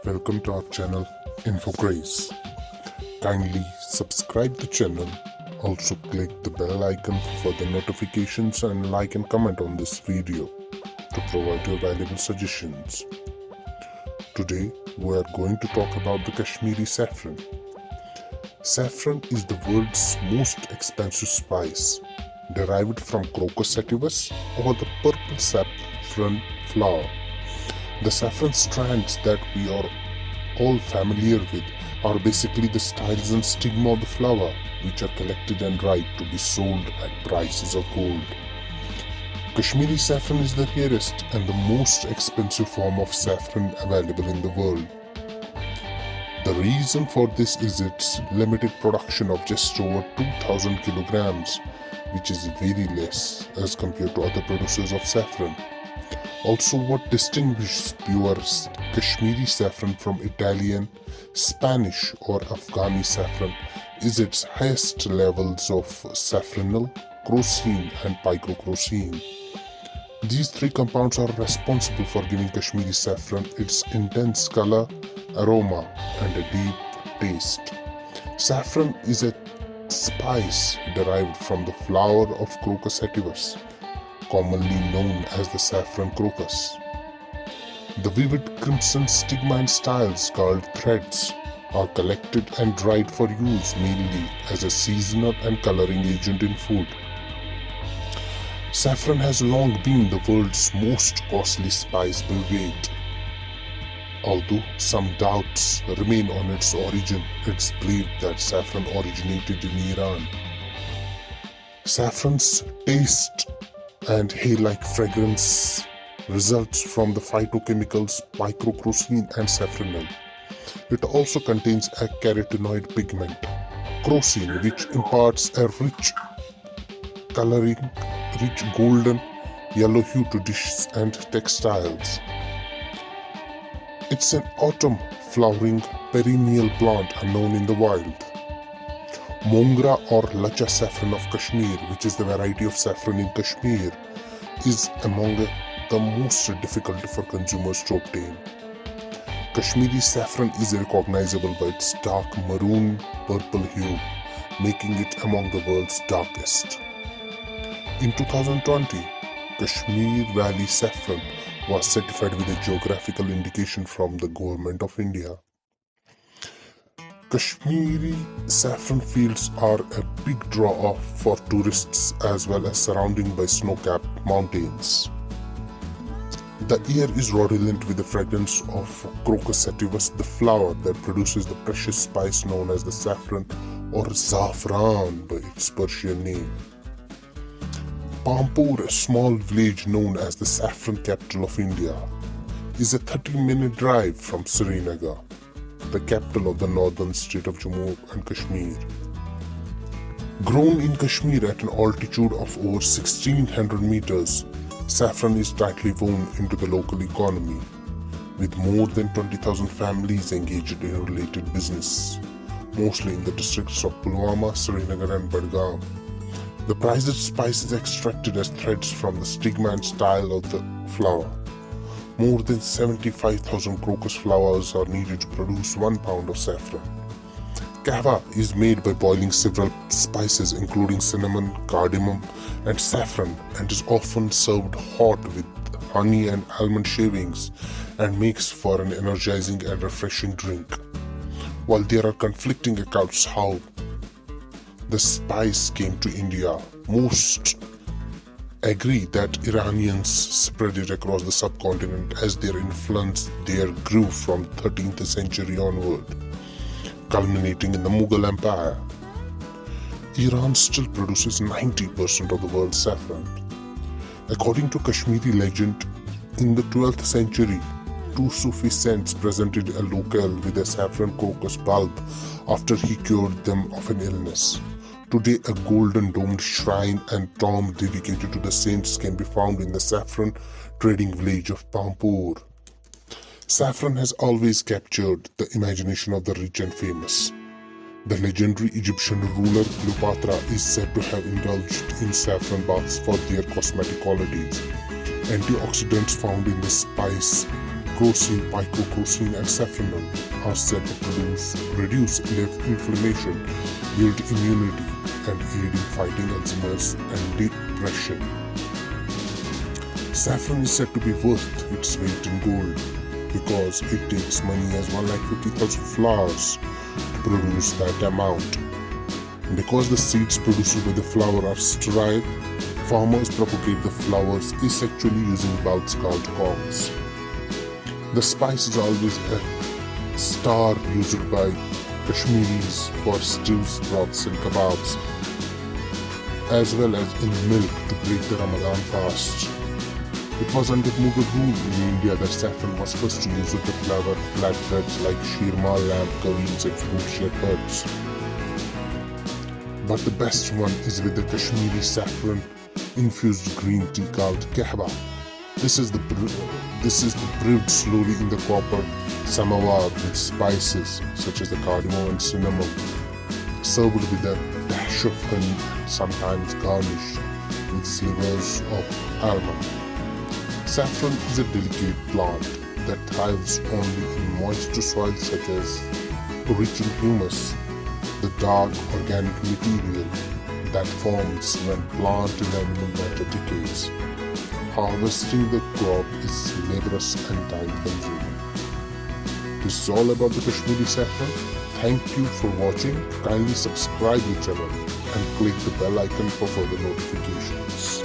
Welcome to our channel Infocraze. Kindly subscribe the channel. Also click the bell icon for the notifications and like and comment on this video to provide your valuable suggestions. Today we are going to talk about the Kashmiri saffron. Saffron is the world's most expensive spice, derived from Crocus sativus or the purple saffron flower. The saffron strands that we are all familiar with are basically the styles and stigma of the flower, which are collected and dried to be sold at prices of gold. Kashmiri saffron is the rarest and the most expensive form of saffron available in the world. The reason for this is its limited production of just over 2,000 kilograms, which is very less as compared to other producers of saffron. Also, what distinguishes pure Kashmiri saffron from Italian, Spanish or Afghani saffron is its highest levels of saffronal, crocin and picrocrocin. These three compounds are responsible for giving Kashmiri saffron its intense color, aroma and a deep taste. Saffron is a spice derived from the flower of Crocus sativus, commonly known as the saffron crocus. The vivid crimson stigma and styles called threads are collected and dried for use mainly as a seasonal and coloring agent in food. Saffron has long been the world's most costly spice by weight. Although some doubts remain on its origin, it's believed that saffron originated in Iran. Saffron's taste and hay-like fragrance results from the phytochemicals picrocrocin and saffronal. It also contains a carotenoid pigment, crocin, which imparts a rich golden yellow hue to dishes and textiles. It's an autumn flowering perennial plant unknown in the wild. Mongra or Lacha saffron of Kashmir, which is the variety of saffron in Kashmir, is among the most difficult for consumers to obtain. Kashmiri saffron is recognizable by its dark maroon-purple hue, making it among the world's darkest. In 2020, Kashmir Valley saffron was certified with a geographical indication from the Government of India. Kashmiri saffron fields are a big draw for tourists as well as surrounded by snow-capped mountains. The air is redolent with the fragrance of Crocus sativus, the flower that produces the precious spice known as the saffron or saffron by its Persian name. Pampore, a small village known as the saffron capital of India, is a 30-minute drive from Srinagar, the capital of the northern state of Jammu and Kashmir. Grown in Kashmir at an altitude of over 1600 meters, saffron is tightly woven into the local economy, with more than 20,000 families engaged in related business, mostly in the districts of Pulwama, Srinagar and Budgam. The prized spice is extracted as threads from the stigma and style of the flower. More than 75,000 crocus flowers are needed to produce 1 pound of saffron. Kahwa is made by boiling several spices including cinnamon, cardamom and saffron and is often served hot with honey and almond shavings and makes for an energizing and refreshing drink. While there are conflicting accounts how the spice came to India, most agree that Iranians spread it across the subcontinent as their influence there grew from 13th century onward, culminating in the Mughal Empire. Iran still produces 90% of the world's saffron. According to Kashmiri legend, in the 12th century, 2 Sufi saints presented a local with a saffron crocus bulb after he cured them of an illness. Today, a golden domed shrine and tomb dedicated to the saints can be found in the saffron trading village of Pampore. Saffron has always captured the imagination of the rich and famous. The legendary Egyptian ruler Cleopatra is said to have indulged in saffron baths for their cosmetic qualities. Antioxidants found in the spice crocin, picocrocin, and saffronol are said to reduce inflammation, build immunity, and aid in fighting Alzheimer's and depression. Saffron is said to be worth its weight in gold because it takes money as 150,000 flowers to produce that amount. Because the seeds produced by the flower are sterile, farmers propagate the flowers asexually using bulbs called combs. The spice is always a star used by Kashmiris for stews, broths and kebabs, as well as in milk to break the Ramadan fast. It was under Mughal rule in India that saffron was first used with the flour flatbreads like sheerma, lamb curries and fruit shepherds. But the best one is with the Kashmiri saffron infused green tea called kahwa. This is brewed slowly in the copper samovar with spices such as the cardamom and cinnamon, served with a dash of honey and sometimes garnished with slivers of almond. Saffron is a delicate plant that thrives only in moist soil such as rich in humus, the dark organic material that forms when plant and animal matter decays. Harvesting the crop is laborious and time-consuming. This is all about the Kashmiri saffron. Thank you for watching. Kindly subscribe the channel and click the bell icon for further notifications.